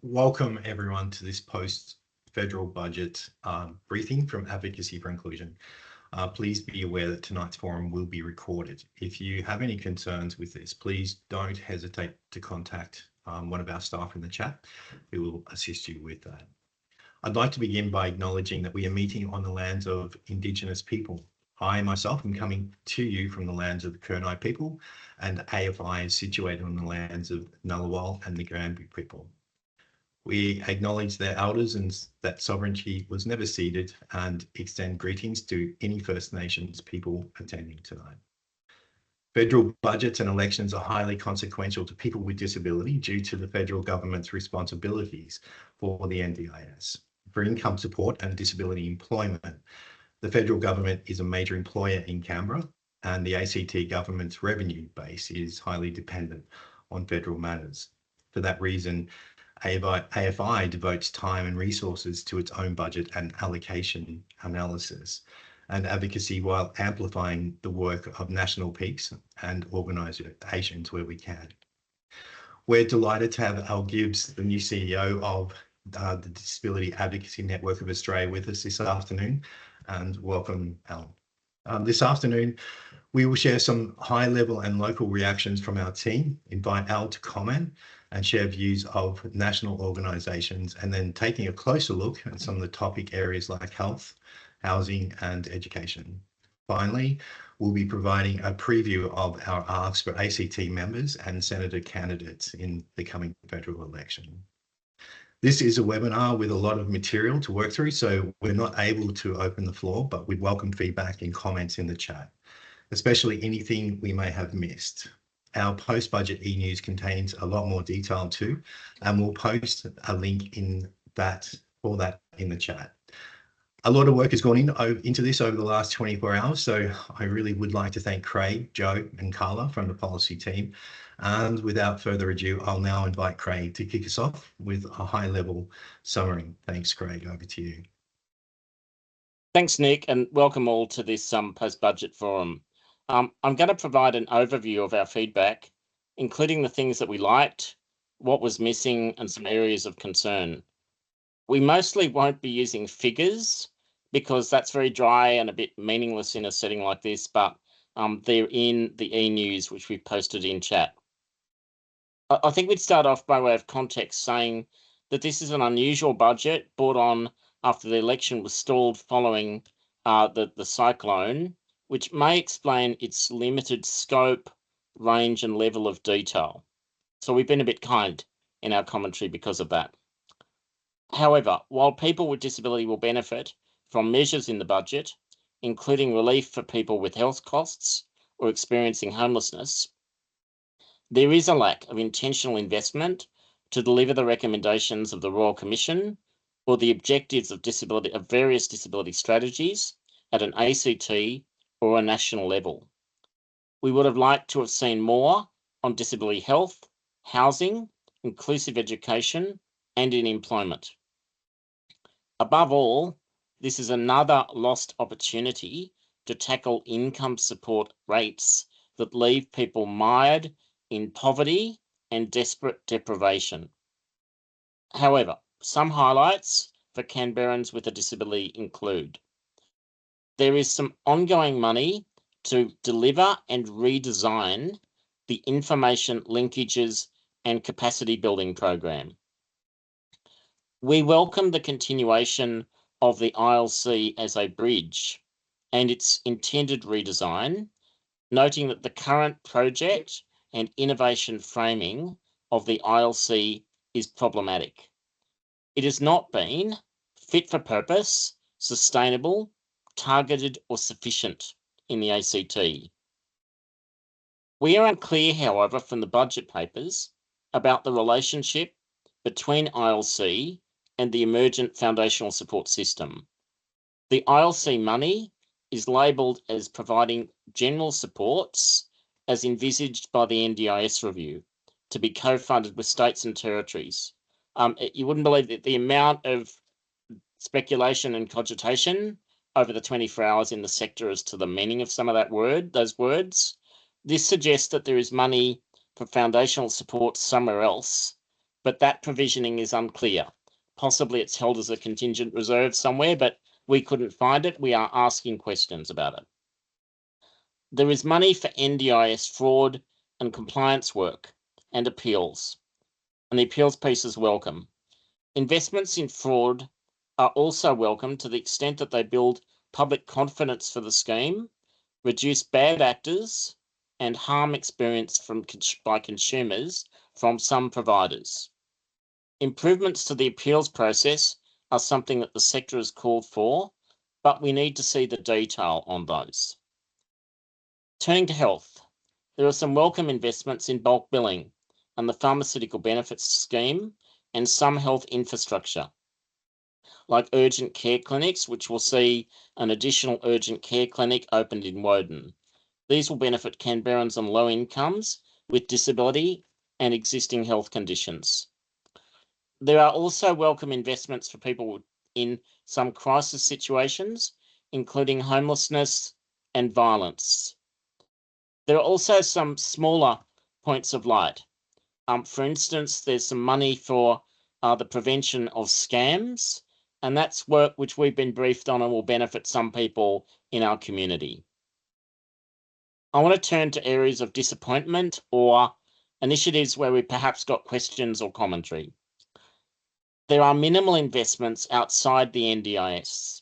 Welcome everyone to this post-federal budget briefing from Advocacy for Inclusion. Please be aware that tonight's forum will be recorded. If you have any concerns with this, please don't hesitate to contact one of our staff in the chat who will assist you with that. I'd like to begin by acknowledging that we are meeting on the lands of Indigenous people. I myself am coming to you from the lands of the Kurnai people, and AFI is situated on the lands of Ngunnawal and the Ngambri people. We acknowledge their elders and that sovereignty was never ceded, and extend greetings to any First Nations people attending tonight. Federal budgets and elections are highly consequential to people with disability due to the federal government's responsibilities for the NDIS. For income support and disability employment, the federal government is a major employer in Canberra, and the ACT government's revenue base is highly dependent on federal matters. For that reason, AFI devotes time and resources to its own budget and allocation analysis and advocacy while amplifying the work of national peaks and organisations where we can. We're delighted to have Al Gibbs, the new CEO of the Disability Advocacy Network of Australia, with us this afternoon, and welcome, Al. This afternoon, we will share some high-level and local reactions from our team, invite Al to comment and share views of national organisations, and then taking a closer look at some of the topic areas like health, housing and education. Finally, we'll be providing a preview of our asks for ACT members and Senator candidates in the coming federal election. This is a webinar with a lot of material to work through, so we're not able to open the floor, but we'd welcome feedback and comments in the chat, especially anything we may have missed. Our post-budget e-news contains a lot more detail too, and we'll post a link for that in the chat. A lot of work has gone into this over the last 24 hours, so I really would like to thank Craig, Joe and Carla from the policy team. And without further ado, I'll now invite Craig to kick us off with a high-level summary. Thanks, Craig, over to you. Thanks, Nick, and welcome all to this post-budget forum. I'm going to provide an overview of our feedback, including the things that we liked, what was missing, and some areas of concern. We mostly won't be using figures because that's very dry and a bit meaningless in a setting like this, but they're in the e-news, which we've posted in chat. I think we'd start off by way of context saying that this is an unusual budget brought on after the election was stalled following the cyclone, which may explain its limited scope, range and level of detail. So we've been a bit kind in our commentary because of that. However, while people with disability will benefit from measures in the budget, including relief for people with health costs or experiencing homelessness, there is a lack of intentional investment to deliver the recommendations of the Royal Commission or the objectives of various disability strategies at an ACT or a national level. We would have liked to have seen more on disability health, housing, inclusive education, and in employment. Above all, this is another lost opportunity to tackle income support rates that leave people mired in poverty and desperate deprivation. However, some highlights for Canberrans with a disability include: there is some ongoing money to deliver and redesign the information linkages and capacity building program. We welcome the continuation of the ILC as a bridge and its intended redesign, noting that the current project and innovation framing of the ILC is problematic. It has not been fit for purpose, sustainable, targeted or sufficient in the ACT. We are unclear, however, from the budget papers about the relationship between ILC and the emergent foundational support system. The ILC money is labelled as providing general supports as envisaged by the NDIS review to be co-funded with states and territories. You wouldn't believe that the amount of speculation and cogitation over the 24 hours in the sector as to the meaning of some of those words. This suggests that there is money for foundational support somewhere else but that provisioning is unclear. Possibly it's held as a contingent reserve somewhere, but we couldn't find it. We are asking questions about it. There is money for NDIS fraud and compliance work and appeals, and the appeals piece is welcome. Investments in fraud are also welcome to the extent that they build public confidence for the scheme, reduce bad actors, and harm experienced by consumers from some providers. Improvements to the appeals process are something that the sector has called for, but we need to see the detail on those. Turning to health, there are some welcome investments in bulk billing and the pharmaceutical benefits scheme and some health infrastructure, like urgent care clinics, which will see an additional urgent care clinic opened in Woden. These will benefit Canberrans on low incomes with disability and existing health conditions. There are also welcome investments for people in some crisis situations, including homelessness and violence. There are also some smaller points of light. For instance, there's some money for the prevention of scams, and that's work which we've been briefed on and will benefit some people in our community. I want to turn to areas of disappointment or initiatives where we perhaps got questions or commentary. There are minimal investments outside the NDIS,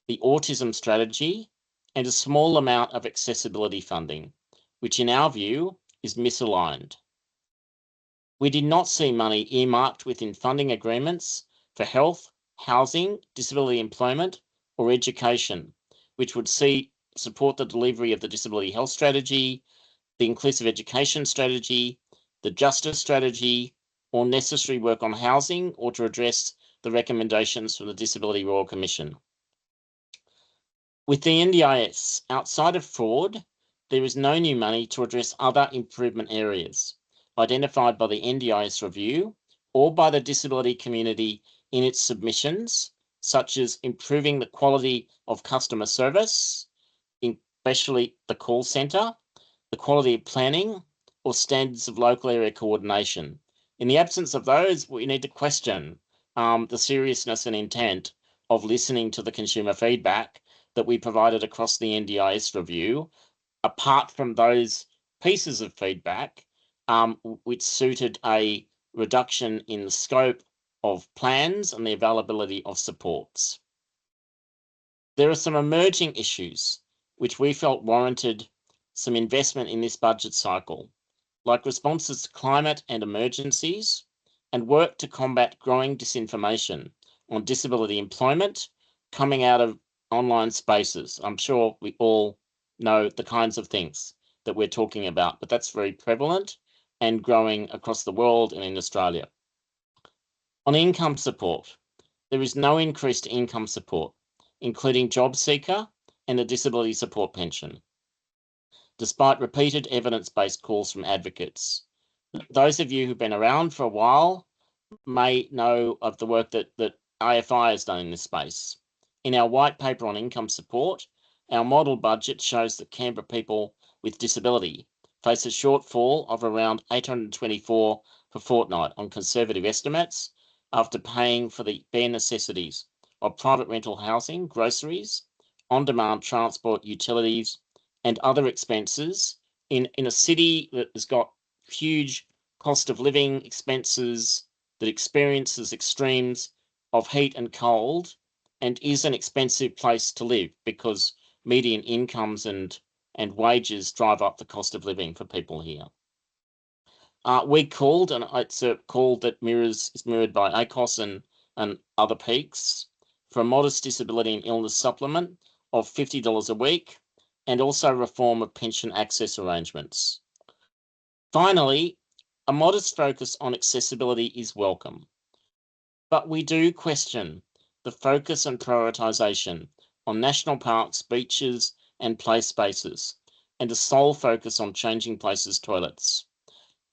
the autism strategy, and a small amount of accessibility funding, which in our view is misaligned. We did not see money earmarked within funding agreements for health, housing, disability employment, or education, which would support the delivery of the disability health strategy, the inclusive education strategy, the justice strategy, or necessary work on housing, or to address the recommendations from the Disability Royal Commission. With the NDIS, outside of fraud, there is no new money to address other improvement areas identified by the NDIS review or by the disability community in its submissions, such as improving the quality of customer service, especially the call centre, the quality of planning, or standards of local area coordination. In the absence of those, we need to question the seriousness and intent of listening to the consumer feedback that we provided across the NDIS review, apart from those pieces of feedback which suited a reduction in the scope of plans and the availability of supports. There are some emerging issues which we felt warranted some investment in this budget cycle, like responses to climate and emergencies, and work to combat growing disinformation on disability employment coming out of online spaces. I'm sure we all know the kinds of things that we're talking about, but that's very prevalent and growing across the world and in Australia. On income support, there is no increase to income support, including job seeker and the disability support pension, despite repeated evidence-based calls from advocates. Those of you who've been around for a while may know of the work that AFI has done in this space. In our white paper on income support, our model budget shows that Canberra people with disability face a shortfall of around $824 per fortnight on conservative estimates after paying for the bare necessities of private rental housing, groceries, on-demand transport, utilities, and other expenses in a city that has got huge cost of living expenses, that experiences extremes of heat and cold, and is an expensive place to live because median incomes and wages drive up the cost of living for people here. We called, and it's a call that is mirrored by ACOS and other peaks, for a modest disability and illness supplement of $50 a week, and also reform of pension access arrangements. Finally, a modest focus on accessibility is welcome, but we do question the focus and prioritisation on national parks, beaches, and play spaces, and a sole focus on changing places toilets.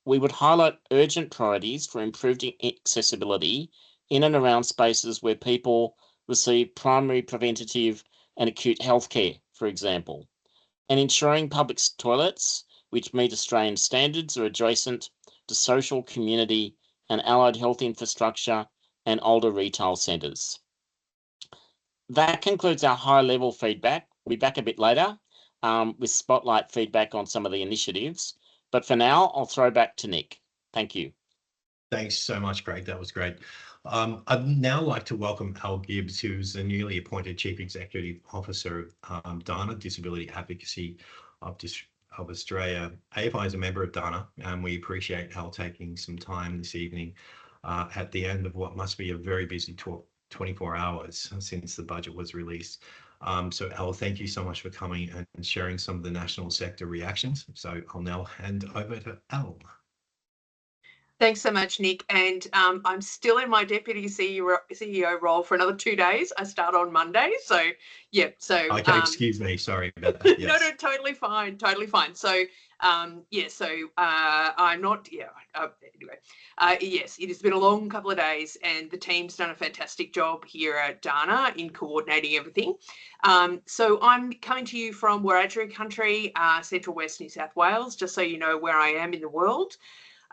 We would highlight urgent priorities for improving accessibility in and around spaces where people receive primary, preventative, and acute healthcare, for example, and ensuring public toilets which meet Australian standards are adjacent to social, community, and allied health infrastructure, and older retail centres. That concludes our high-level feedback. We'll be back a bit later with spotlight feedback on some of the initiatives. But for now, I'll throw back to Nick. Thank you. Thanks so much, Craig. That was great. I'd now like to welcome Al Gibbs, who's the newly appointed Chief Executive Officer of DANA, Disability Advocacy of Australia. AFI is a member of DANA, and we appreciate Al taking some time this evening at the end of what must be a very busy 24 hours since the budget was released. So Al, thank you so much for coming and sharing some of the national sector reactions. So I'll now hand over to Al. Thanks so much, Nick. And I'm still in my deputy CEO role for another 2 days. I start on Monday. So, yeah. So, okay, excuse me. Sorry about that. Yes. No, totally fine. Totally fine. So, yeah. So, I'm not. Yeah. Anyway, yes, it has been a long couple of days, and the team's done a fantastic job here at DANA in coordinating everything. So, I'm coming to you from Wiradjuri country, Central West New South Wales, just so you know where I am in the world.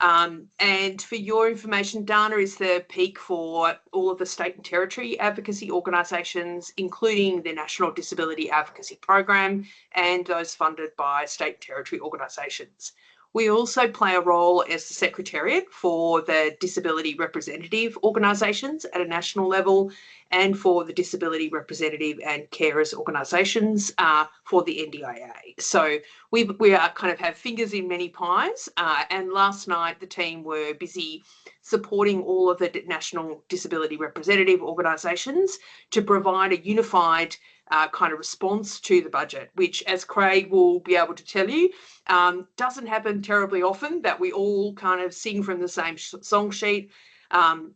And for your information, DANA is the peak for all of the state and territory advocacy organisations, including the National Disability Advocacy Program and those funded by state and territory organisations. We also play a role as the Secretariat for the disability representative organisations at a national level and for the disability representative and carers organisations for the NDIA. So we are kind of have fingers in many pies. And last night the team were busy supporting all of the national disability representative organisations to provide a unified kind of response to the budget, which, as Craig will be able to tell you, doesn't happen terribly often, that we all kind of sing from the same song sheet.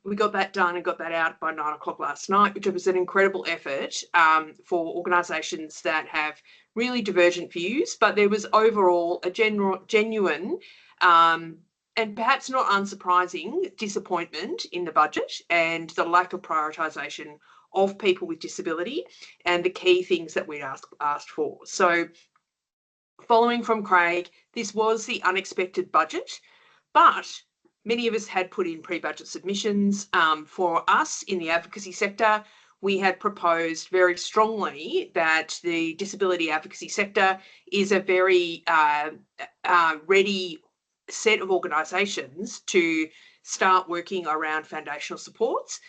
We got that done and got that out by 9 o'clock last night, which was an incredible effort for organisations that have really divergent views, but there was overall a genuine and perhaps not unsurprising disappointment in the budget and the lack of prioritisation of people with disability and the key things that we'd asked for. So following from Craig, this was the unexpected budget, but many of us had put in pre-budget submissions. For us in the advocacy sector, we had proposed very strongly that the disability advocacy sector is a very ready set of organisations to start working around foundational supports,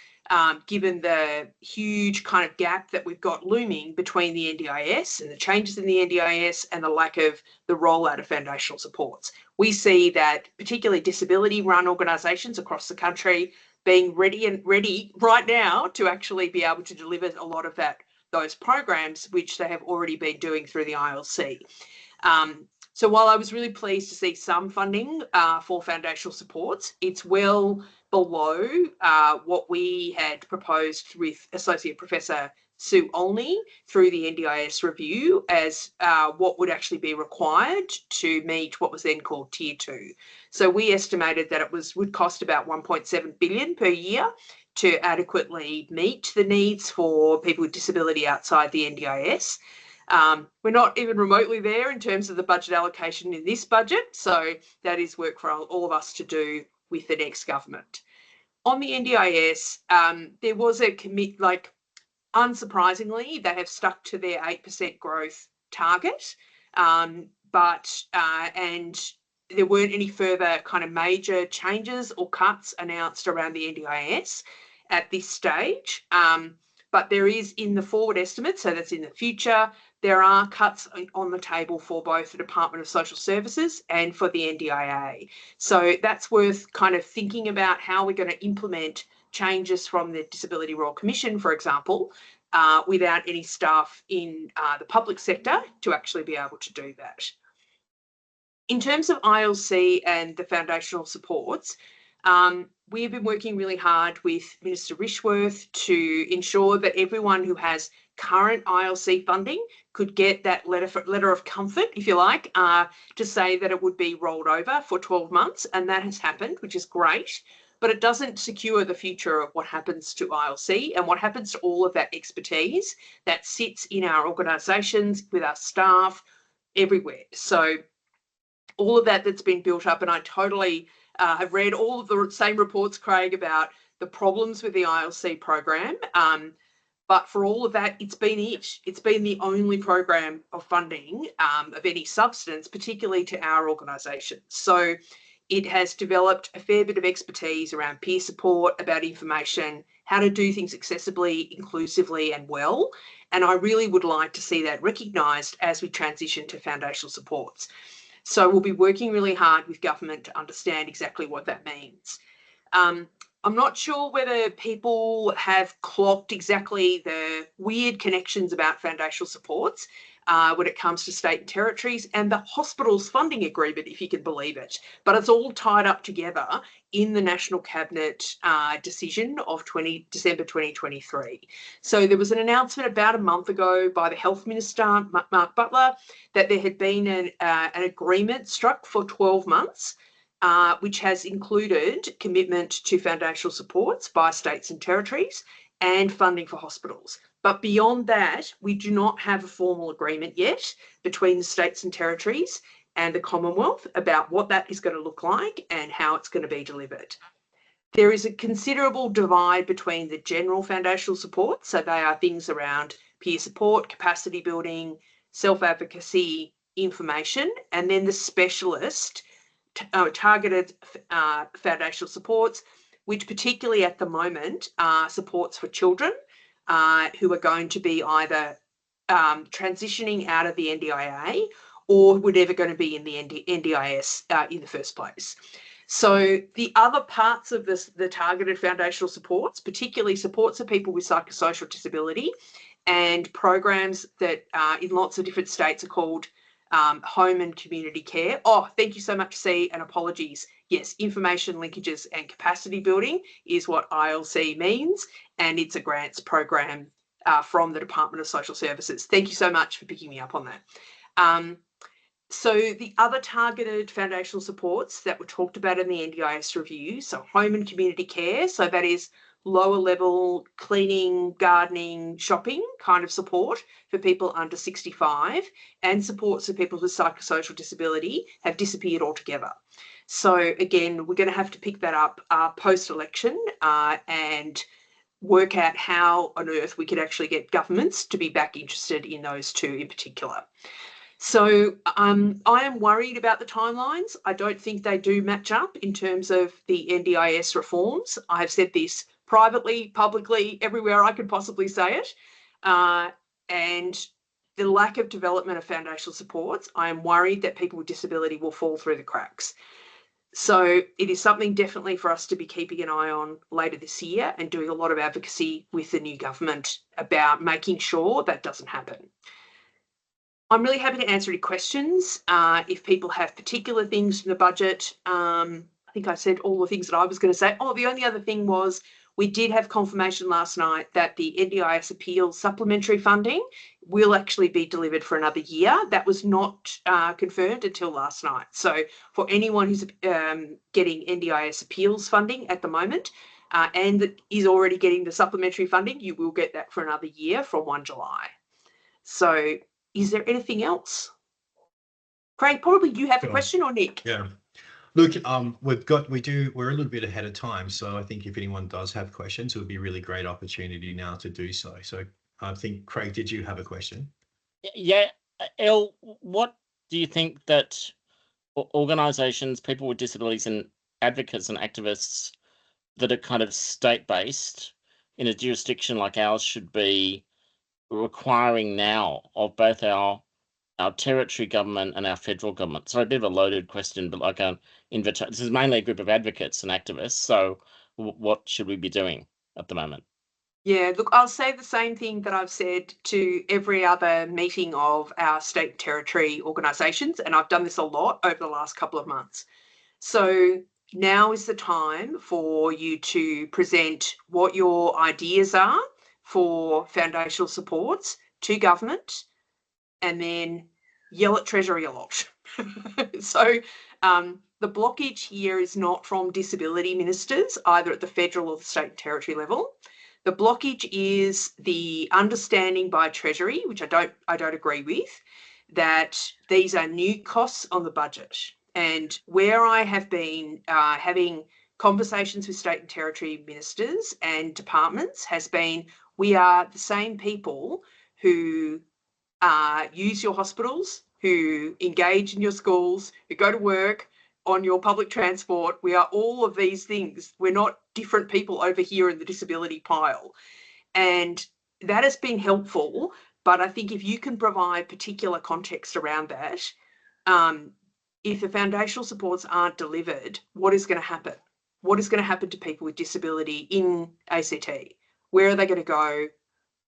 given the huge kind of gap that we've got looming between the NDIS and the changes in the NDIS and the lack of the rollout of foundational supports. We see that particularly disability-run organisations across the country being ready right now to actually be able to deliver a lot of those programs, which they have already been doing through the ILC. So while I was really pleased to see some funding for foundational supports, it's well below what we had proposed with Associate Professor Sue Olney through the NDIS review as what would actually be required to meet what was then called Tier 2. So we estimated that it would cost about 1.7 billion per year to adequately meet the needs for people with disability outside the NDIS. We're not even remotely there in terms of the budget allocation in this budget, so that is work for all of us to do with the next government. On the NDIS, there was a unsurprisingly, they have stuck to their 8% growth target, and there weren't any further kind of major changes or cuts announced around the NDIS at this stage. But there is in the forward estimate, so that's in the future, there are cuts on the table for both the Department of Social Services and for the NDIA. So that's worth kind of thinking about how we're going to implement changes from the Disability Royal Commission, for example, without any staff in the public sector to actually be able to do that. In terms of ILC and the foundational supports, we have been working really hard with Minister Rishworth to ensure that everyone who has current ILC funding could get that letter of comfort, if you like, to say that it would be rolled over for 12 months. And that has happened, which is great. But it doesn't secure the future of what happens to ILC and what happens to all of that expertise that sits in our organisations, with our staff, everywhere. So all of that's been built up, and I totally have read all of the same reports, Craig, about the problems with the ILC program. But for all of that, it's been it. It's been the only program of funding of any substance, particularly to our organisation. So it has developed a fair bit of expertise around peer support, about information, how to do things accessibly, inclusively and well. And I really would like to see that recognised as we transition to foundational supports. So we'll be working really hard with government to understand exactly what that means. I'm not sure whether people have clocked exactly the weird connections about foundational supports when it comes to state and territories and the hospital's funding agreement, if you can believe it. But it's all tied up together in the National Cabinet decision of December 2023. So there was an announcement about a month ago by the Health Minister, Mark Butler, that there had been an agreement struck for 12 months which has included commitment to foundational supports by states and territories and funding for hospitals. But beyond that, we do not have a formal agreement yet between the states and territories and the Commonwealth about what that is going to look like and how it's going to be delivered. There is a considerable divide between the general foundational support, so they are things around peer support, capacity building, self-advocacy, information, and then the specialist targeted foundational supports, which particularly at the moment are supports for children who are going to be either transitioning out of the NDIA or were never going to be in the NDIS in the first place. So the other parts of the targeted foundational supports, particularly supports of people with psychosocial disability and programs that in lots of different states are called home and community care. Oh, thank you so much, C, and apologies. Yes, information linkages and capacity building is what ILC means, and it's a grants program from the Department of Social Services. Thank you so much for picking me up on that. So the other targeted foundational supports that were talked about in the NDIS review, so home and community care, so that is lower level cleaning, gardening, shopping kind of support for people under 65, and supports for people with psychosocial disability have disappeared altogether. So again, we're going to have to pick that up post-election and work out how on earth we could actually get governments to be back interested in those two in particular. So I am worried about the timelines. I don't think they do match up in terms of the NDIS reforms. I have said this privately, publicly, everywhere I could possibly say it. And the lack of development of foundational supports, I am worried that people with disability will fall through the cracks. So it is something definitely for us to be keeping an eye on later this year and doing a lot of advocacy with the new government about making sure that doesn't happen. I'm really happy to answer any questions. If people have particular things in the budget, I think I said all the things that I was going to say. Oh, the only other thing was we did have confirmation last night that the NDIS appeals supplementary funding will actually be delivered for another year. That was not confirmed until last night. So for anyone who's getting NDIS appeals funding at the moment and is already getting the supplementary funding, you will get that for another year from 1 July. So is there anything else? Craig, probably you have a question, or Nick? Yeah. Look, we're a little bit ahead of time, so I think if anyone does have questions, it would be a really great opportunity now to do so. So I think, Craig, did you have a question? Yeah, Elle, what do you think that organisations, people with disabilities and advocates and activists that are kind of state-based in a jurisdiction like ours should be requiring now of both our territory government and our federal government? So a bit of a loaded question, but like an invitation. This is mainly a group of advocates and activists. So what should we be doing at the moment? Yeah, look, I'll say the same thing that I've said to every other meeting of our state and territory organisations, and I've done this a lot over the last couple of months. So now is the time for you to present what your ideas are for foundational supports to government, and then yell at Treasury a lot. So the blockage here is not from disability ministers, either at the federal or the state and territory level. The blockage is the understanding by Treasury, which I don't agree with, that these are new costs on the budget. And where I have been having conversations with state and territory ministers and departments has been, we are the same people who use your hospitals, who engage in your schools, who go to work on your public transport. We are all of these things. We're not different people over here in the disability pile. And that has been helpful. But I think if you can provide particular context around that, if the foundational supports aren't delivered, what is going to happen? What is going to happen to people with disability in ACT? Where are they going to go?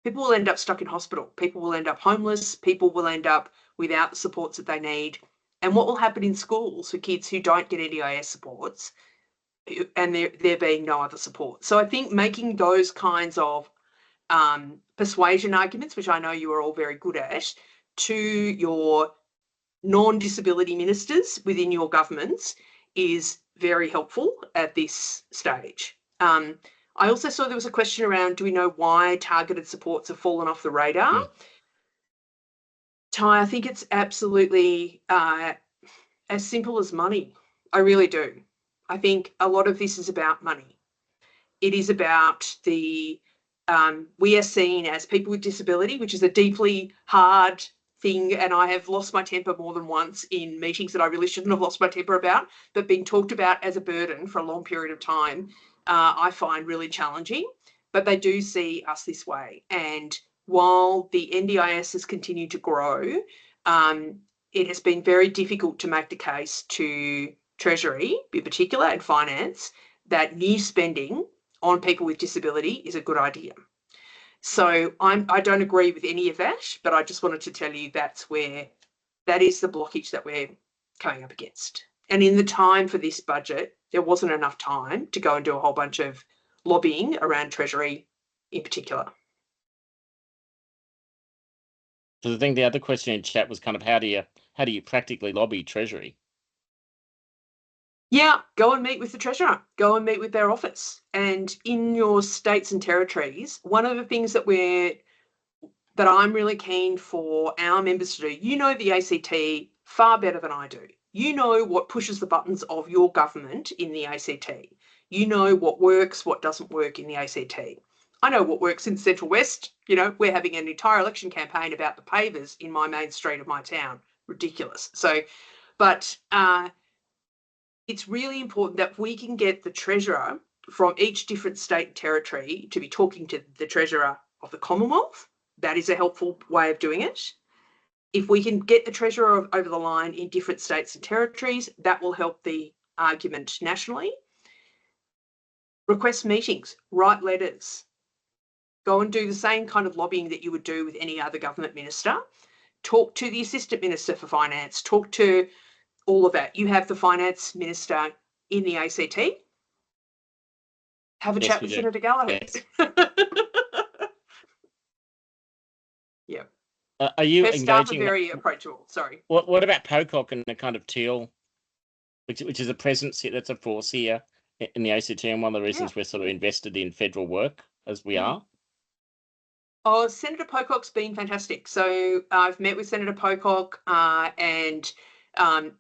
People will end up stuck in hospital. People will end up homeless. People will end up without the supports that they need. And what will happen in schools for kids who don't get NDIS supports and there being no other support? So I think making those kinds of persuasion arguments, which I know you are all very good at, to your non-disability ministers within your governments is very helpful at this stage. I also saw there was a question around, do we know why targeted supports have fallen off the radar? Ty, I think it's absolutely as simple as money. I really do. I think a lot of this is about money. It is about we are seen as people with disability, which is a deeply hard thing, and I have lost my temper more than once in meetings that I really shouldn't have lost my temper about, but being talked about as a burden for a long period of time, I find really challenging. But they do see us this way. And while the NDIS has continued to grow, it has been very difficult to make the case to Treasury, in particular, and Finance, that new spending on people with disability is a good idea. So I don't agree with any of that, but I just wanted to tell you that is the blockage that we're coming up against. And in the time for this budget, there wasn't enough time to go and do a whole bunch of lobbying around Treasury in particular. So I think the other question in chat was kind of how do you practically lobby Treasury? Yeah, go and meet with the Treasurer, go and meet with their office. And in your states and territories, one of the things that I'm really keen for our members to do, you know the ACT far better than I do. You know what pushes the buttons of your government in the ACT. You know what works, what doesn't work in the ACT. I know what works in Central West. You know, we're having an entire election campaign about the pavers in my main street of my town. Ridiculous. So, but it's really important that we can get the Treasurer from each different state and territory to be talking to the Treasurer of the Commonwealth. That is a helpful way of doing it. If we can get the Treasurer over the line in different states and territories, that will help the argument nationally. Request meetings, write letters, go and do the same kind of lobbying that you would do with any other government minister. Talk to the Assistant Minister for Finance, talk to all of that. You have the Finance Minister in the ACT. Have a chat with Senator Gallagher. Yes. Yeah. Are you Her engaging? staff are very approachable. Sorry. What about Pocock and the kind of Teal, which is a presence here, that's a force here in the ACT, and one of the reasons we're sort of invested in federal work as we are? Oh, Senator Pocock's been fantastic. So I've met with Senator Pocock and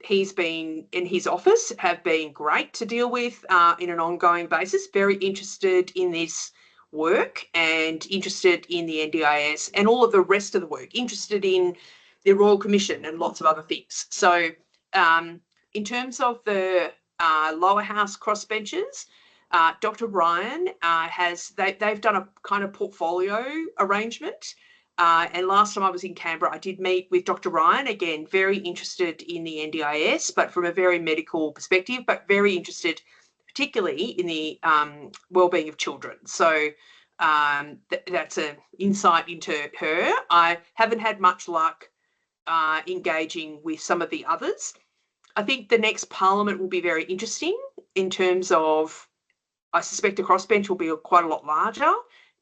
he's been in his office, have been great to deal with in an ongoing basis, very interested in this work and interested in the NDIS and all of the rest of the work, interested in the Royal Commission and lots of other things. So in terms of the lower house crossbenchers, Dr. Ryan they've done a kind of portfolio arrangement. And last time I was in Canberra, I did meet with Dr. Ryan, again, very interested in the NDIS, but from a very medical perspective, but very interested particularly in the wellbeing of children. So that's an insight into her. I haven't had much luck engaging with some of the others. I think the next Parliament will be very interesting in terms of, I suspect the crossbench will be quite a lot larger,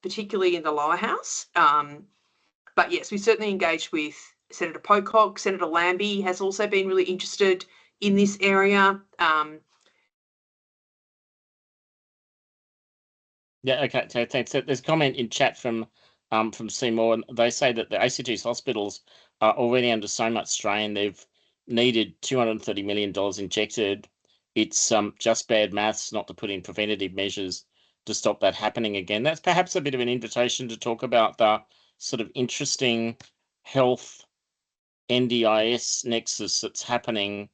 particularly in the lower house. But yes, we certainly engaged with Senator Pocock. Senator Lambie has also been really interested in this area. Yeah, okay, so thanks. So there's a comment in chat from Seymour, and they say that the ACT's hospitals are already under so much strain. They've needed $230 million injected, it's just bad maths not to put in preventative measures to stop that happening again. That's perhaps a bit of an invitation to talk about the sort of interesting health NDIS nexus that's happening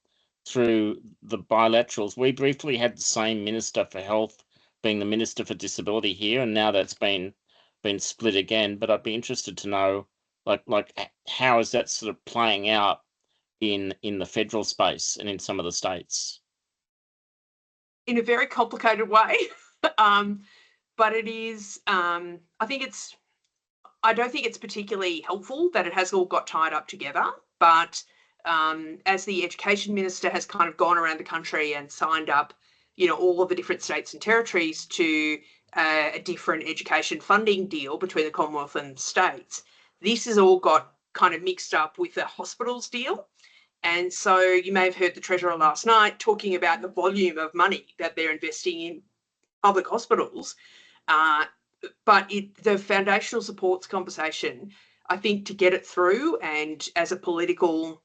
through the bilaterals. We briefly had the same Minister for Health being the Minister for Disability here, and now that's been split again. But I'd be interested to know, like how is that sort of playing out in the federal space and in some of the states? In a very complicated way, but it is. I don't think it's particularly helpful that it has all got tied up together. But as the Education Minister has kind of gone around the country and signed up, all of the different states and territories to a different education funding deal between the Commonwealth and states, this has all got kind of mixed up with the hospitals deal. And so you may have heard the Treasurer last night talking about the volume of money that they're investing in public hospitals. But the foundational supports conversation, I think, to get it through, and as a political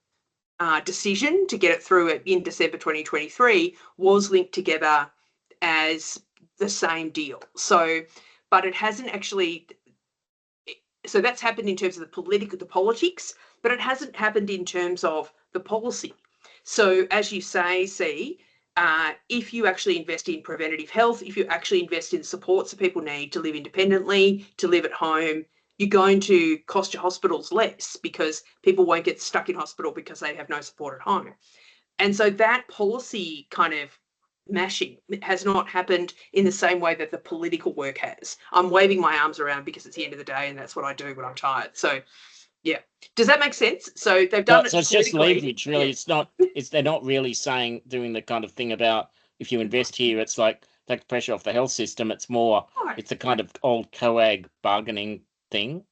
decision to get it through in December 2023, was linked together as the same deal. So, but it hasn't actually. So that's happened in terms of the politics, but it hasn't happened in terms of the policy. So as you say, if you actually invest in preventative health, if you actually invest in supports that people need to live independently, to live at home, you're going to cost your hospitals less because people won't get stuck in hospital because they have no support at home. And so that policy kind of mashing has not happened in the same way that the political work has. I'm waving my arms around because it's the end of the day and that's what I do when I'm tired. So yeah. Does that make sense? So they've done it. So it's just leverage, really. Yeah. They're not really doing the kind of thing about if you invest here, it's like take the pressure off the health system. It's more, it's a kind of old COAG bargaining thing.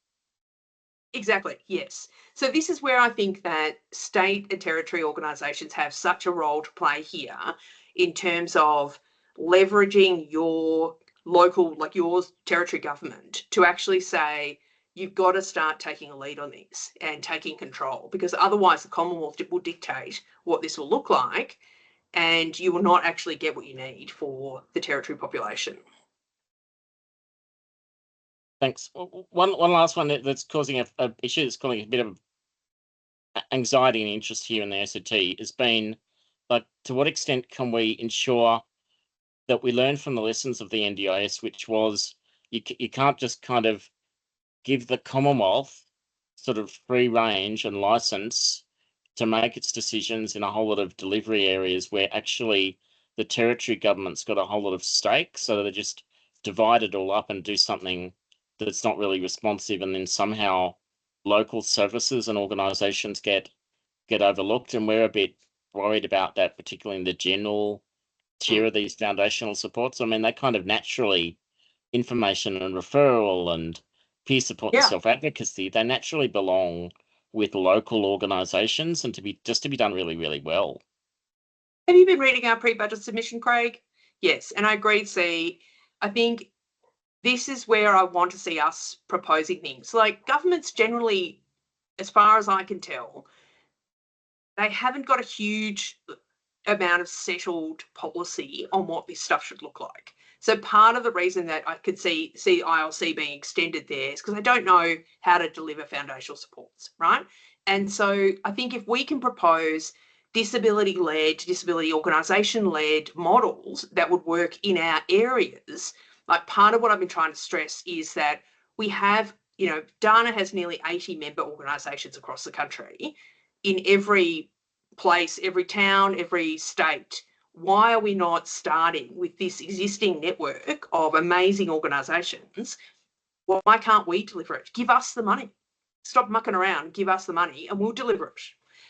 Exactly, yes. So this is where I think that state and territory organisations have such a role to play here in terms of leveraging your local, like your territory government, to actually say, you've got to start taking a lead on this and taking control, because otherwise the Commonwealth will dictate what this will look like and you will not actually get what you need for the territory population. Thanks. One last one that's causing an issue that's causing a bit of anxiety and interest here in the SOT has been, like, to what extent can we ensure that we learn from the lessons of the NDIS, which was you can't just kind of give the Commonwealth sort of free range and license to make its decisions in a whole lot of delivery areas where actually the territory government's got a whole lot of stake, so they just divide it all up and do something that's not really responsive, and then somehow local services and organisations get overlooked. And we're a bit worried about that, particularly in the general tier of these foundational supports. I mean, they kind of naturally, information and referral and peer support and self-advocacy, they naturally belong with local organisations and to be done really, really well. Have you been reading our pre-budget submission, Craig? Yes, and I agree, C. I think this is where I want to see us proposing things. Like, governments generally, as far as I can tell, they haven't got a huge amount of settled policy on what this stuff should look like. So part of the reason that I could see ILC being extended there is because they don't know how to deliver foundational supports, right? And so I think if we can propose disability-led, disability organisation-led models that would work in our areas, like, part of what I've been trying to stress is that we have, Dana has nearly 80 member organisations across the country in every place, every town, every state. Why are we not starting with this existing network of amazing organisations? Why can't we deliver it? Give us the money. Stop mucking around, give us the money and we'll deliver it.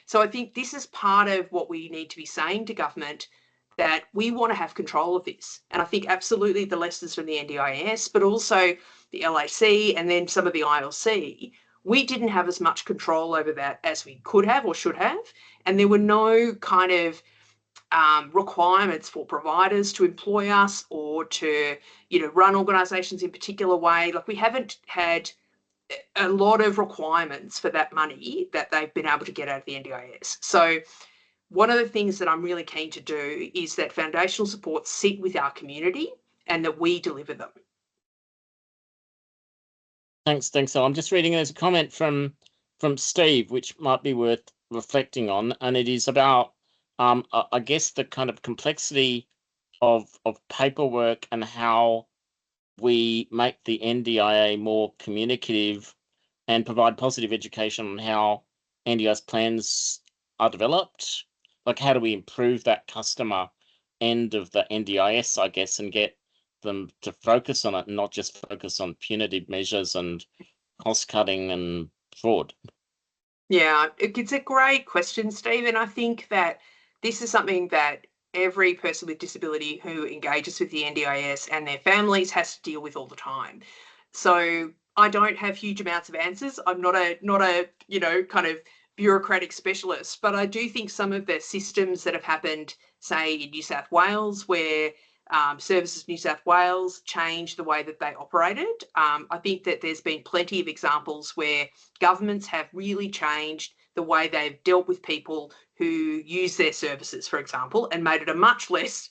So I think this is part of what we need to be saying to government, that we want to have control of this. And I think absolutely the lessons from the NDIS, but also the LAC and then some of the ILC, we didn't have as much control over that as we could have or should have. And there were no kind of requirements for providers to employ us or to, run organisations in a particular way. Like, we haven't had a lot of requirements for that money that they've been able to get out of the NDIS. So one of the things that I'm really keen to do is that foundational supports sit with our community and that we deliver them. Thanks. So I'm just reading, there's a comment from Steve, which might be worth reflecting on, and it is about, I guess, the kind of complexity of paperwork and how we make the NDIA more communicative and provide positive education on how NDIS plans are developed. Like, how do we improve that customer end of the NDIS, I guess, and get them to focus on it and not just focus on punitive measures and cost cutting and fraud? Yeah, it's a great question, Steve. And I think that this is something that every person with disability who engages with the NDIS and their families has to deal with all the time. So I don't have huge amounts of answers. I'm not a kind of bureaucratic specialist, but I do think some of the systems that have happened, say in New South Wales, where Services New South Wales changed the way that they operated. I think that there's been plenty of examples where governments have really changed the way they've dealt with people who use their services, for example, and made it a much less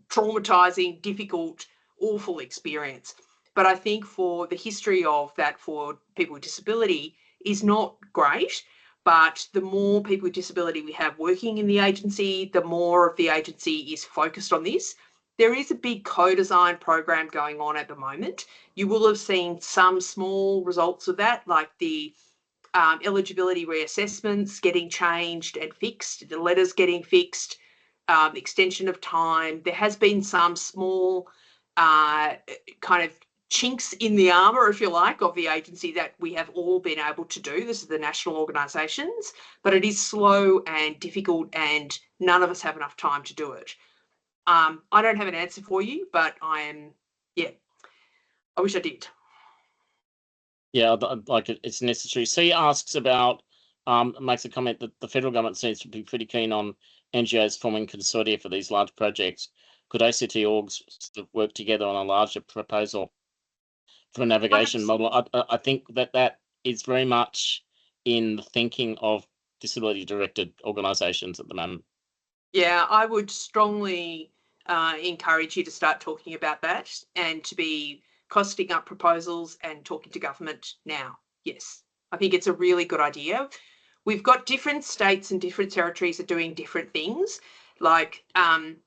traumatizing, difficult, awful experience. But I think for the history of that for people with disability is not great. But the more people with disability we have working in the agency, the more of the agency is focused on this. There is a big co-design program going on at the moment. You will have seen some small results of that, like the eligibility reassessments getting changed and fixed, the letters getting fixed, extension of time. There has been some small kind of chinks in the armour, if you like, of the agency that we have all been able to do. This is the national organisations, but it is slow and difficult and none of us have enough time to do it. I don't have an answer for you, but I wish I did. Yeah, like it's necessary. C asks about, makes a comment that the federal government seems to be pretty keen on NGOs forming consortia for these large projects. Could ACT orgs sort of work together on a larger proposal for a navigation model? I think that is very much in the thinking of disability-directed organisations at the moment. Yeah, I would strongly encourage you to start talking about that and to be costing up proposals and talking to government now. Yes, I think it's a really good idea. We've got different states and different territories are doing different things. Like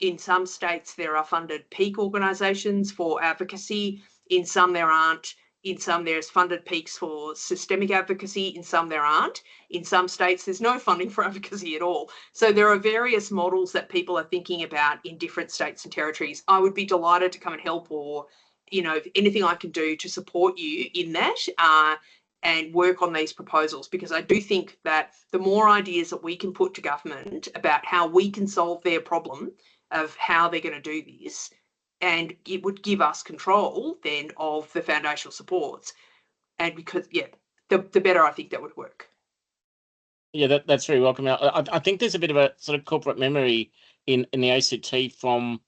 in some states, there are funded peak organisations for advocacy. In some, there aren't. In some, there's funded peaks for systemic advocacy. In some, there aren't. In some states, there's no funding for advocacy at all. So there are various models that people are thinking about in different states and territories. I would be delighted to come and help, or, if anything I can do to support you in that and work on these proposals, because I do think that the more ideas that we can put to government about how we can solve their problem of how they're going to do this, and it would give us control then of the foundational supports. And because, the better I think that would work. Yeah, that's very welcome. I think there's a bit of a sort of corporate memory in the ACT from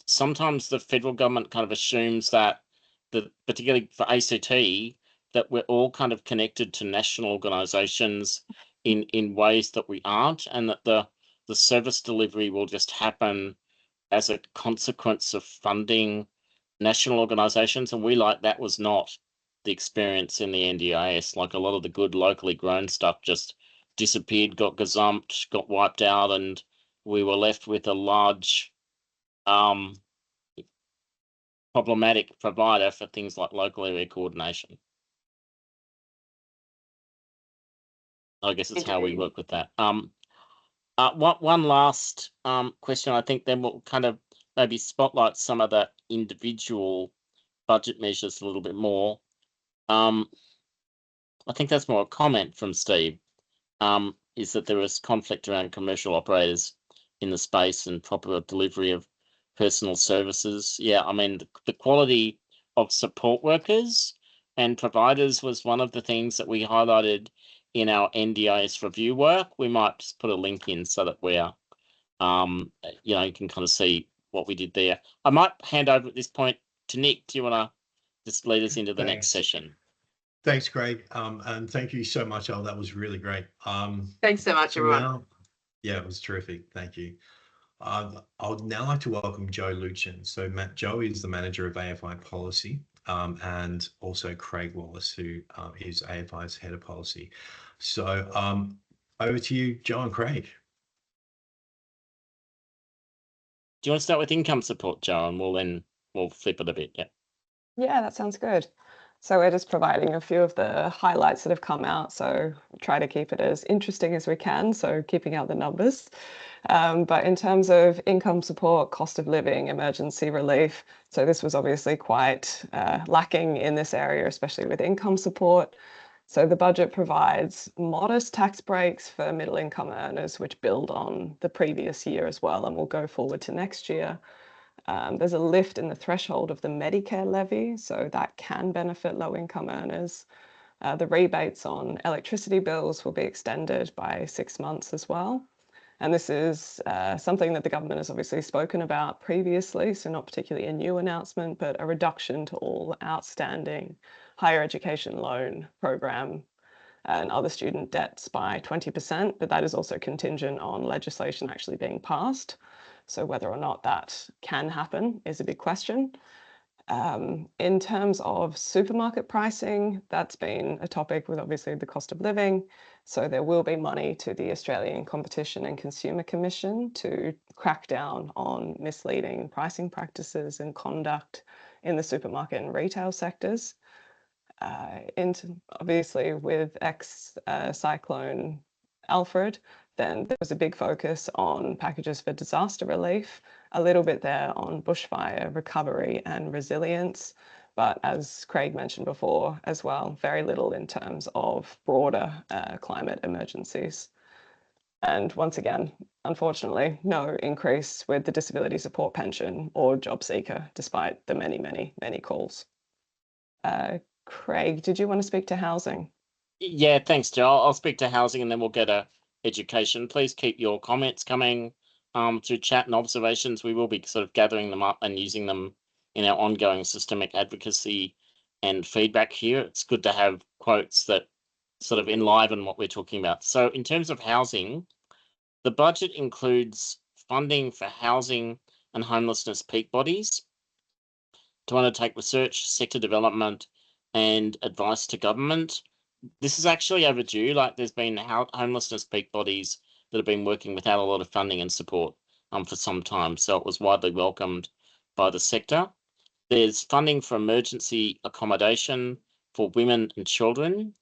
sometimes the federal government kind of assumes that, particularly for ACT, that we're all kind of connected to national organisations in ways that we aren't, and that the service delivery will just happen as a consequence of funding national organisations. And that was not the experience in the NDIS. Like, a lot of the good locally grown stuff just disappeared, got gazumped, got wiped out, and we were left with a large problematic provider for things like local area coordination. I guess it's how we work with that. One last question, I think, then we'll kind of maybe spotlight some of the individual budget measures a little bit more. I think that's more a comment from Steve, is that there is conflict around commercial operators in the space and proper delivery of personal services. Yeah, I mean, the quality of support workers and providers was one of the things that we highlighted in our NDIS review work. We might just put a link in so that we're, you can kind of see what we did there. I might hand over at this point to Nick. Do you want to just lead us into the next session? Thanks, Craig. And thank you so much, Al. That was really great. Thanks so much, everyone. Yeah, it was terrific. Thank you. I would now like to welcome Joe Luchin. So Joe is the manager of AFI policy, and also Craig Wallace, who is AFI's head of policy. So over to you, Joe and Craig. Do you want to start with income support, Joe, and we'll flip it a bit? Yeah. Yeah, that sounds good. So we're just providing a few of the highlights that have come out. So try to keep it as interesting as we can. So keeping out the numbers. But in terms of income support, cost of living, emergency relief, so this was obviously quite lacking in this area, especially with income support. So the budget provides modest tax breaks for middle income earners, which build on the previous year as well and will go forward to next year. There's a lift in the threshold of the Medicare levy, so that can benefit low-income earners. The rebates on electricity bills will be extended by 6 months as well. And this is something that the government has obviously spoken about previously, so not particularly a new announcement, but a reduction to all outstanding higher education loan program and other student debts by 20%, but that is also contingent on legislation actually being passed. So whether or not that can happen is a big question. In terms of supermarket pricing, that's been a topic with obviously the cost of living. So there will be money to the Australian Competition and Consumer Commission to crack down on misleading pricing practices and conduct in the supermarket and retail sectors. Obviously with Cyclone Alfred, then there was a big focus on packages for disaster relief, a little bit there on bushfire recovery and resilience, but as Craig mentioned before as well, very little in terms of broader climate emergencies. And once again, unfortunately, no increase with the disability support pension or job seeker, despite the many, many, many calls. Craig, did you want to speak to housing? Yeah, thanks, Joe. I'll speak to housing and then we'll go to education. Please keep your comments coming through chat and observations. We will be sort of gathering them up and using them in our ongoing systemic advocacy and feedback here. It's good to have quotes that sort of enliven what we're talking about. So in terms of housing, the budget includes funding for housing and homelessness peak bodies to undertake research, sector development, and advice to government. This is actually overdue. Like there's been homelessness peak bodies that have been working without a lot of funding and support for some time. So it was widely welcomed by the sector. There's funding for emergency accommodation for women and children,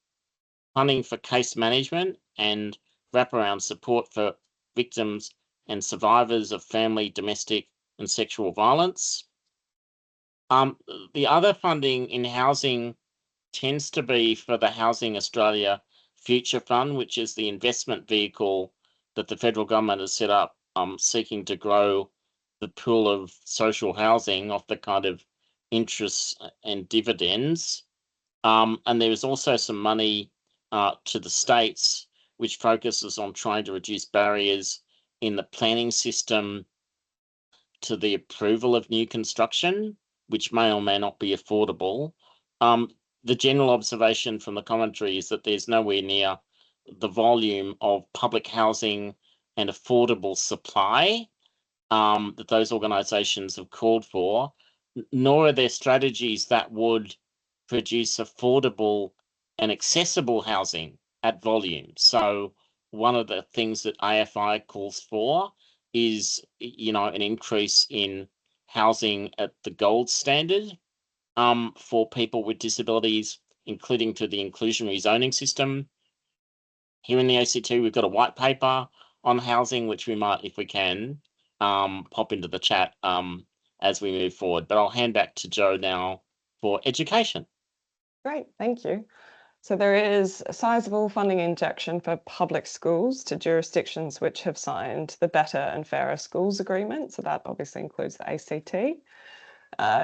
funding for case management and wraparound support for victims and survivors of family, domestic, and sexual violence. The other funding in housing tends to be for the Housing Australia Future Fund, which is the investment vehicle that the federal government has set up, seeking to grow the pool of social housing off the kind of interests and dividends. And there is also some money to the states, which focuses on trying to reduce barriers in the planning system to the approval of new construction, which may or may not be affordable. The general observation from the commentary is that there's nowhere near the volume of public housing and affordable supply that those organisations have called for, nor are there strategies that would produce affordable and accessible housing at volume. So one of the things that AFI calls for is, an increase in housing at the gold standard for people with disabilities, including through the inclusionary zoning system. Here in the ACT, we've got a white paper on housing, which we might, if we can, pop into the chat as we move forward. But I'll hand back to Joe now for education. Great, thank you. So there is a sizable funding injection for public schools to jurisdictions which have signed the Better and Fairer Schools Agreement. So that obviously includes the ACT.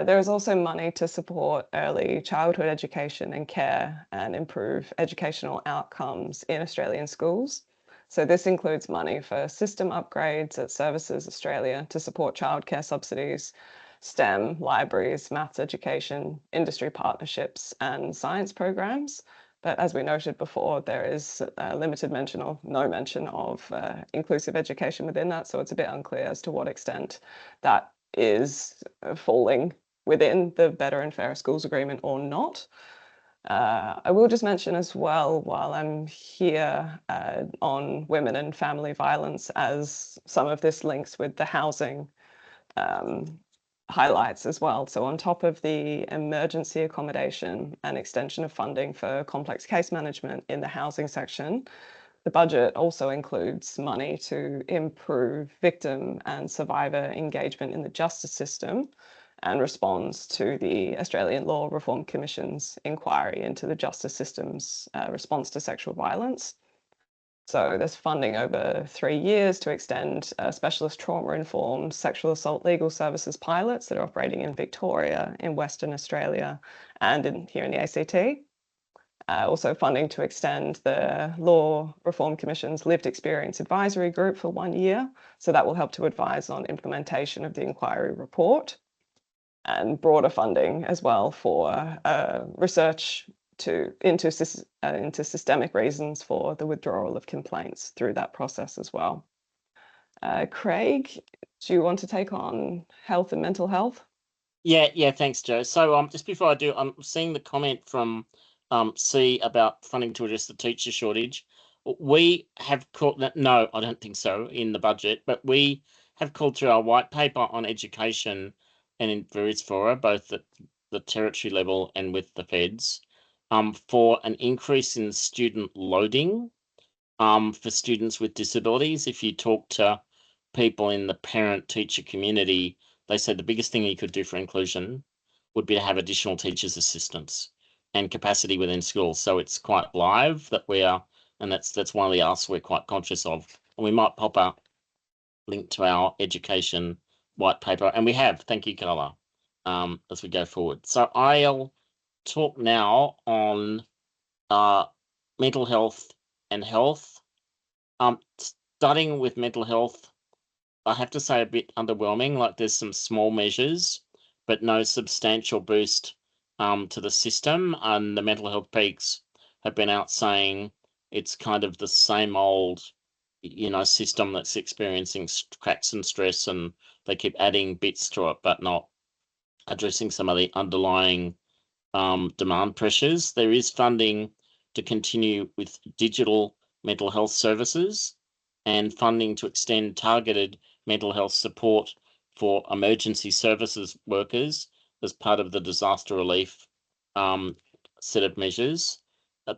There is also money to support early childhood education and care and improve educational outcomes in Australian schools. So this includes money for system upgrades at Services Australia to support childcare subsidies, STEM, libraries, maths education, industry partnerships and science programs. as we noted before, there is limited mention or no mention of inclusive education within that. So it's a bit unclear as to what extent that is falling within the Better and Fairer Schools Agreement or not. I will just mention as well, while I'm here, on women and family violence, as some of this links with the housing highlights as well. So on top of the emergency accommodation and extension of funding for complex case management in the housing section, the budget also includes money to improve victim and survivor engagement in the justice system and responds to the Australian Law Reform Commission's inquiry into the justice system's response to sexual violence. So there's funding over 3 years to extend specialist trauma-informed sexual assault legal services pilots that are operating in Victoria, in Western Australia, and here in the ACT. Also funding to extend the Law Reform Commission's Lived Experience Advisory Group for 1 year. So that will help to advise on implementation of the inquiry report, and broader funding as well for research into systemic reasons for the withdrawal of complaints through that process as well. Craig, do you want to take on health and mental health? Yeah, thanks, Joe. So just before I do, I'm seeing the comment from C about funding to address the teacher shortage. We have called that, no, I don't think so in the budget, but we have called through our white paper on education and in various fora, both at the territory level and with the feds, for an increase in student loading for students with disabilities. If you talk to people in the parent-teacher community, they said the biggest thing you could do for inclusion would be to have additional teachers' assistants and capacity within schools. So it's quite live that we are, and that's one of the asks we're quite conscious of. And we might pop up link to our education white paper, and we have, thank you, Carla, as we go forward. So I'll talk now on mental health and health. Starting with mental health, I have to say a bit underwhelming. Like there's some small measures, but no substantial boost to the system. And the mental health peaks have been out saying it's kind of the same old, system that's experiencing cracks and stress, and they keep adding bits to it, but not addressing some of the underlying demand pressures. There is funding to continue with digital mental health services and funding to extend targeted mental health support for emergency services workers as part of the disaster relief set of measures.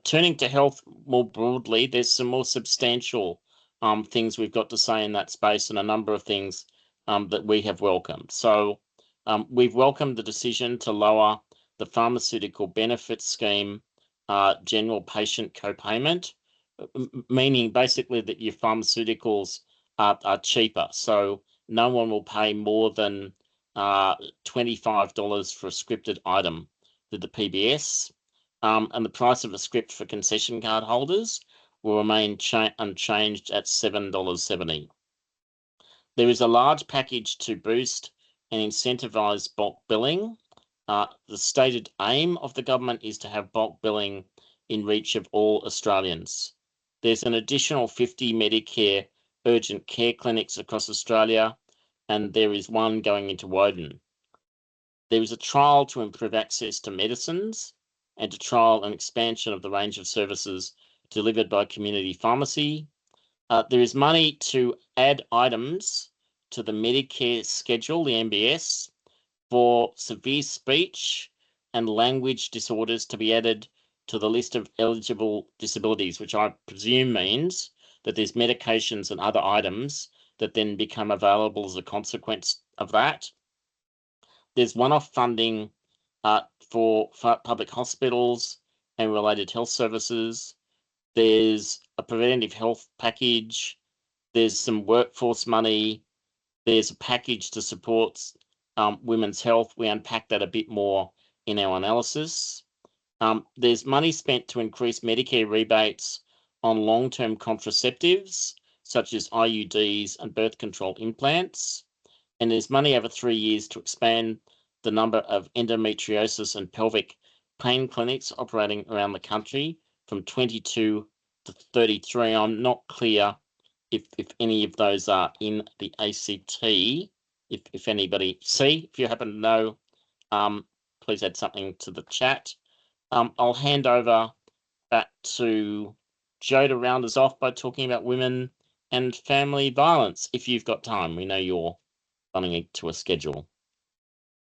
Turning to health more broadly, there's some more substantial things we've got to say in that space, and a number of things that we have welcomed. So we've welcomed the decision to lower the pharmaceutical benefit scheme general patient co-payment, meaning basically that your pharmaceuticals are cheaper. So no one will pay more than $25 for a scripted item with the PBS, and the price of a script for concession card holders will remain unchanged at $7.70. There is a large package to boost and incentivise bulk billing. The stated aim of the government is to have bulk billing in reach of all Australians. There's an additional 50 Medicare urgent care clinics across Australia, and there is one going into Woden. There is a trial to improve access to medicines and to trial an expansion of the range of services delivered by community pharmacy. There is money to add items to the Medicare schedule, the MBS, for severe speech and language disorders to be added to the list of eligible disabilities, which I presume means that there's medications and other items that then become available as a consequence of that. There's one-off funding for public hospitals and related health services. There's a preventative health package. There's some workforce money. There's a package to support women's health. We unpack that a bit more in our analysis. There's money spent to increase Medicare rebates on long-term contraceptives, such as IUDs and birth control implants. And there's money over 3 years to expand the number of endometriosis and pelvic pain clinics operating around the country from 22 to 33. I'm not clear if any of those are in the ACT. If anybody, if you happen to know, please add something to the chat. I'll hand over back to Joe to round us off by talking about women and family violence, if you've got time. We know you're running to a schedule.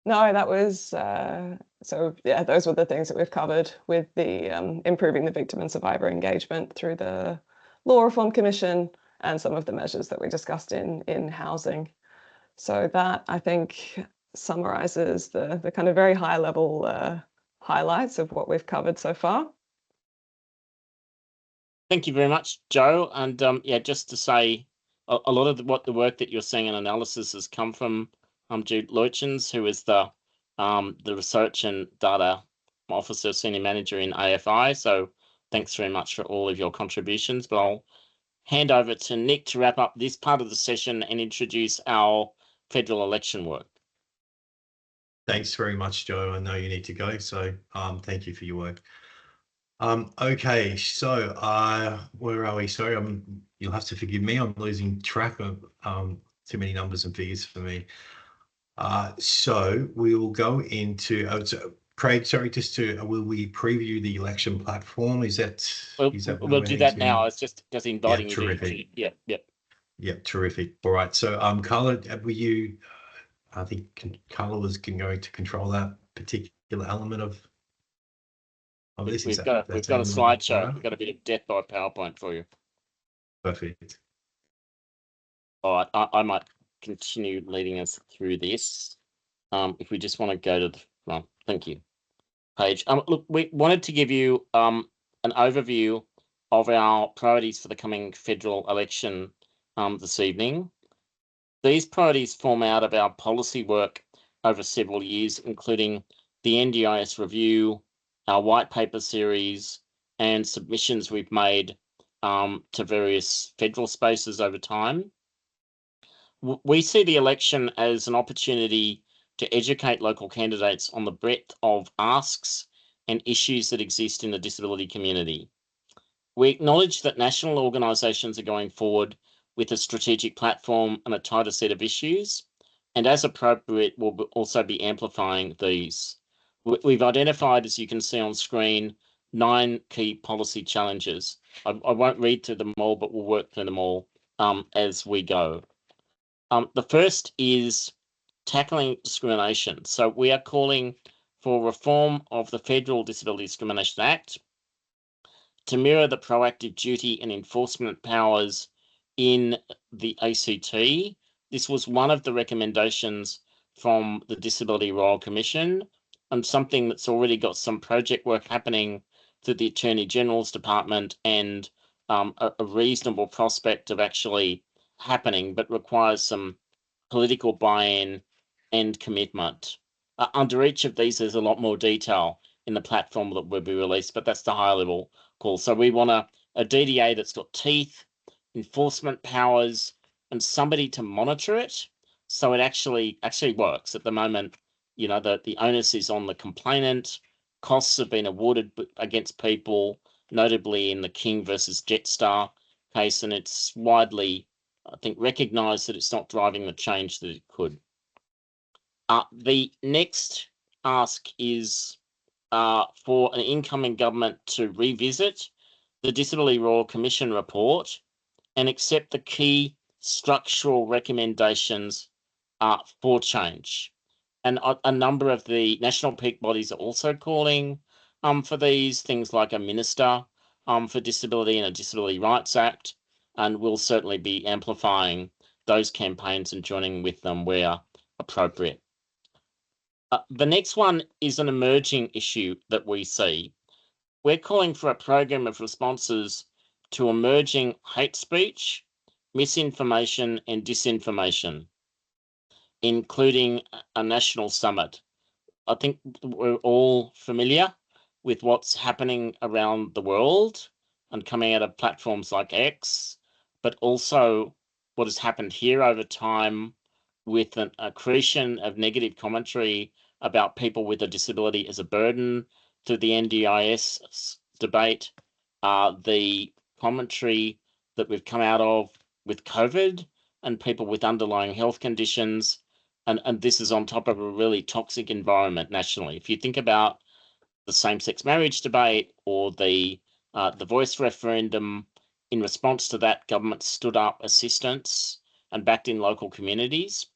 No, that was, so yeah, those were the things that we've covered with the improving the victim and survivor engagement through the Law Reform Commission and some of the measures that we discussed in housing. So that, I think, summarizes the kind of very high level highlights of what we've covered so far. Thank you very much, Joe. And yeah, just to say, a lot of the work that you're seeing in analysis has come from Jude Leuchens, who is the research and data officer, senior manager in AFI. So thanks very much for all of your contributions. But I'll hand over to Nick to wrap up this part of the session and introduce our federal election work. Thanks very much, Joe. I know you need to go, so thank you for your work. Okay, so where are we? Sorry, you'll have to forgive me. I'm losing track of too many numbers and figures for me. So we will go into Craig. Sorry, just to will we preview the election platform? Is that we'll do that now? It's just inviting you. Terrific. Yeah. Terrific. All right. So Carla, were you? I think Carla was going to control that particular element of this. We've got a slideshow. We've got a bit of death by PowerPoint for you. Perfect. All right, I might continue leading us through this. If we just want to go to the thank you page. Look, we wanted to give you an overview of our priorities for the coming federal election this evening. These priorities form out of our policy work over several years, including the NDIS review, our white paper series, and submissions we've made to various federal spaces over time. We see the election as an opportunity to educate local candidates on the breadth of asks and issues that exist in the disability community. We acknowledge that national organisations are going forward with a strategic platform and a tighter set of issues, and as appropriate, we'll also be amplifying these. We've identified, as you can see on screen, 9 key policy challenges. I won't read through them all, but we'll work through them all as we go. The first is tackling discrimination. So we are calling for reform of the Federal Disability Discrimination Act to mirror the proactive duty and enforcement powers in the ACT. This was one of the recommendations from the Disability Royal Commission, and something that's already got some project work happening through the Attorney General's Department, and a reasonable prospect of actually happening, but requires some political buy-in and commitment. Under each of these, there's a lot more detail in the platform that will be released, but that's the high-level call. So we want a DDA that's got teeth, enforcement powers, and somebody to monitor it, so it actually works. At the moment, you know, the onus is on the complainant. Costs have been awarded against people, notably in the King versus Jetstar case, and it's widely, I think, recognised that it's not driving the change that it could. The next ask is for an incoming government to revisit the Disability Royal Commission report and accept the key structural recommendations for change. And a number of the national peak bodies are also calling for these, things like a minister for disability and a Disability Rights Act, and we'll certainly be amplifying those campaigns and joining with them where appropriate. The next one is an emerging issue that we see. We're calling for a program of responses to emerging hate speech, misinformation and disinformation, including a national summit. I think we're all familiar with what's happening around the world and coming out of platforms like X, but also what has happened here over time with an accretion of negative commentary about people with a disability as a burden through the NDIS debate, the commentary that we've come out of with COVID and people with underlying health conditions. And this is on top of a really toxic environment nationally. If you think about the same-sex marriage debate or the voice referendum, in response to that, government stood up assistance and backed in local communities.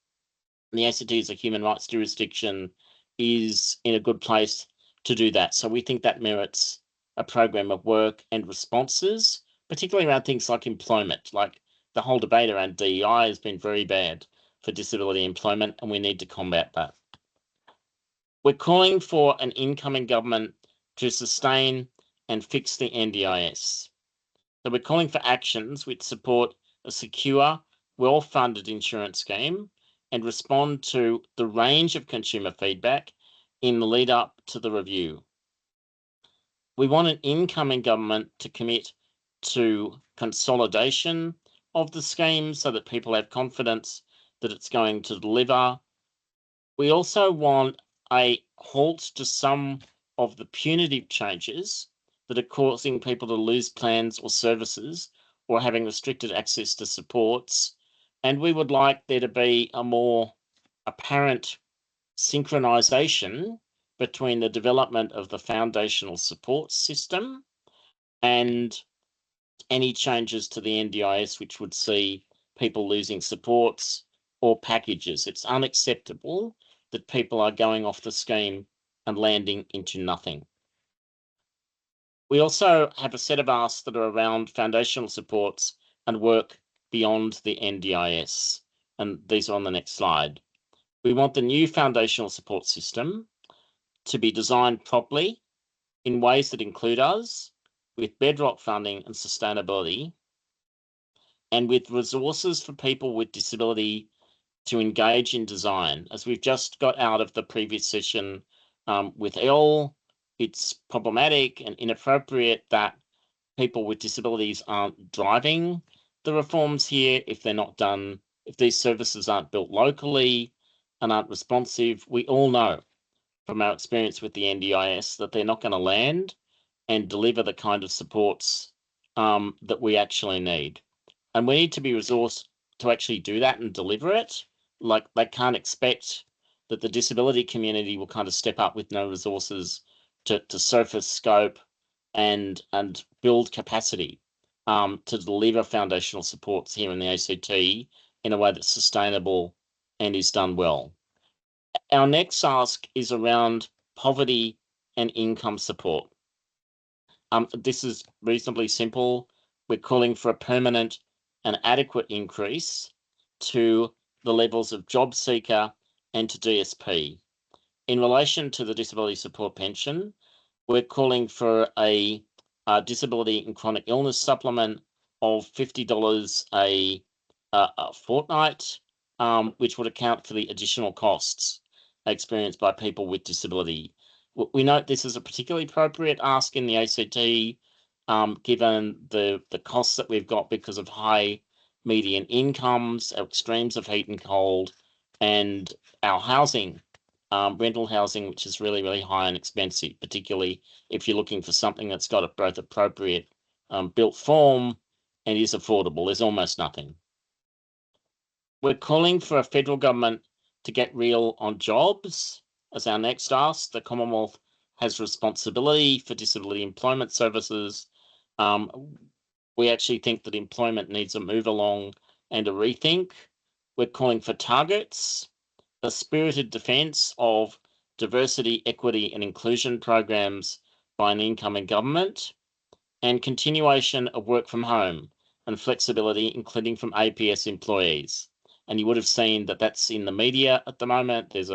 And the ACT as a human rights jurisdiction is in a good place to do that. So we think that merits a program of work and responses, particularly around things like employment. Like the whole debate around DEI has been very bad for disability employment, and we need to combat that. We're calling for an incoming government to sustain and fix the NDIS. So we're calling for actions which support a secure, well-funded insurance scheme and respond to the range of consumer feedback in the lead up to the review. We want an incoming government to commit to consolidation of the scheme so that people have confidence that it's going to deliver. We also want a halt to some of the punitive changes that are causing people to lose plans or services or having restricted access to supports. And we would like there to be a more apparent synchronization between the development of the foundational support system and any changes to the NDIS, which would see people losing supports or packages. It's unacceptable that people are going off the scheme and landing into nothing. We also have a set of asks that are around foundational supports and work beyond the NDIS. And these are on the next slide. We want the new foundational support system to be designed properly in ways that include us, with bedrock funding and sustainability, and with resources for people with disability to engage in design. As we've just got out of the previous session with Elle, it's problematic and inappropriate that people with disabilities aren't driving the reforms here if they're not done, if these services aren't built locally and aren't responsive. We all know from our experience with the NDIS that they're not going to land and deliver the kind of supports that we actually need. And we need to be resourced to actually do that and deliver it. Like, they can't expect that the disability community will kind of step up with no resources to surface scope and build capacity to deliver foundational supports here in the ACT in a way that's sustainable and is done well. Our next ask is around poverty and income support. This is reasonably simple. We're calling for a permanent and adequate increase to the levels of job seeker and to DSP. In relation to the disability support pension, we're calling for a disability and chronic illness supplement of $50 a fortnight, which would account for the additional costs experienced by people with disability. We note this is a particularly appropriate ask in the ACT, given the costs that we've got because of high median incomes, our extremes of heat and cold, and our housing, rental housing, which is really, really high and expensive, particularly if you're looking for something that's got a both appropriate built form and is affordable. There's almost nothing. We're calling for a federal government to get real on jobs. As our next ask, the Commonwealth has responsibility for disability employment services. We actually think that employment needs a move along and a rethink. We're calling for targets, a spirited defence of diversity, equity and inclusion programs by an incoming government, and continuation of work from home and flexibility, including from APS employees. And you would have seen that that's in the media at the moment. There's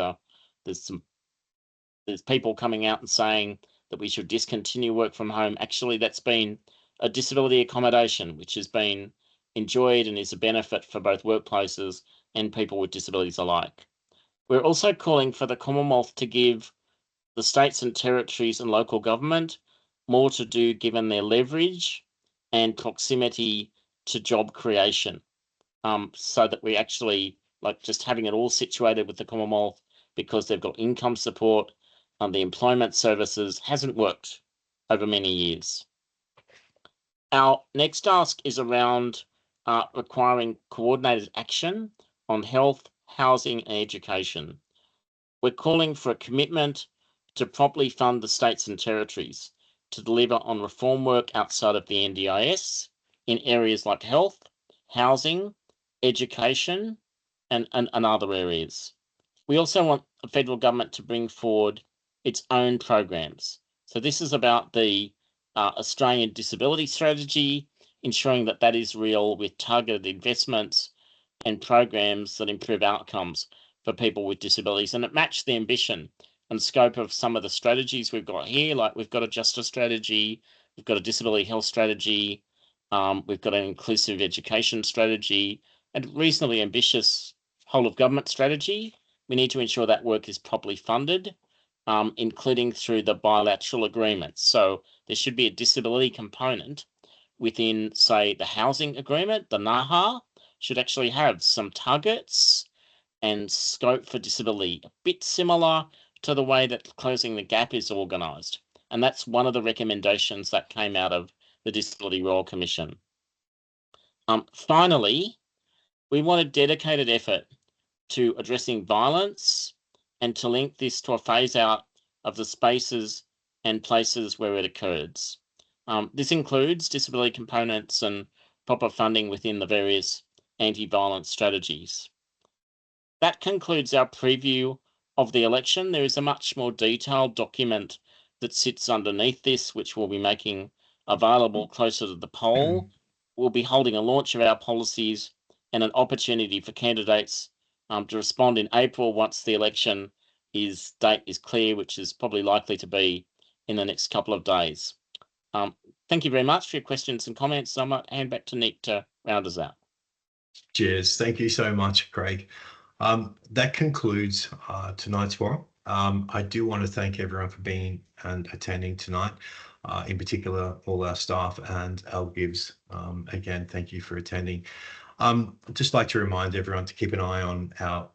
people coming out and saying that we should discontinue work from home. Actually, that's been a disability accommodation, which has been enjoyed and is a benefit for both workplaces and people with disabilities alike. We're also calling for the Commonwealth to give the states and territories and local government more to do given their leverage and proximity to job creation, so that we actually, like, just having it all situated with the Commonwealth because they've got income support and the employment services hasn't worked over many years. Our next ask is around requiring coordinated action on health, housing and education. We're calling for a commitment to properly fund the states and territories to deliver on reform work outside of the NDIS in areas like health, housing, education, and other areas. We also want the federal government to bring forward its own programs. So this is about the Australian Disability Strategy, ensuring that that is real with targeted investments and programs that improve outcomes for people with disabilities, and it matched the ambition and scope of some of the strategies we've got here. Like we've got a justice strategy, we've got a disability health strategy, we've got an inclusive education strategy, and reasonably ambitious whole of government strategy. We need to ensure that work is properly funded, including through the bilateral agreements. So there should be a disability component within, say, the housing agreement. The NAHA should actually have some targets and scope for disability, a bit similar to the way that Closing the Gap is organised. And that's one of the recommendations that came out of the Disability Royal Commission. Finally, we want a dedicated effort to addressing violence and to link this to a phase out of the spaces and places where it occurs. This includes disability components and proper funding within the various anti-violence strategies. That concludes our preview of the election. There is a much more detailed document that sits underneath this, which we'll be making available closer to the poll. We'll be holding a launch of our policies and an opportunity for candidates to respond in April once the election date is clear, which is probably likely to be in the next couple of days. Thank you very much for your questions and comments. I might hand back to Nick to round us out. Cheers. Thank you so much, Craig. That concludes tonight's forum. I do want to thank everyone for being and attending tonight, in particular all our staff and our gives. Again, thank you for attending. I'd just like to remind everyone to keep an eye on our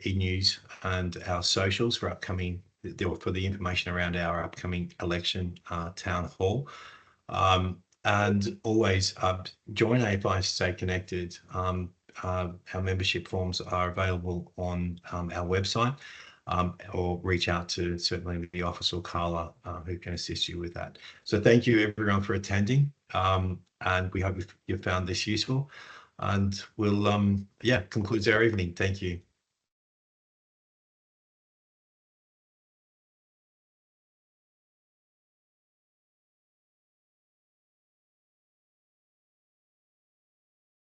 e-news and our socials for the information around our upcoming election town hall. And always join AFI to stay connected. Our membership forms are available on our website, or reach out to certainly the office or Carla, who can assist you with that. So thank you everyone for attending, and we hope you found this useful, and we'll concludes our evening. Thank you.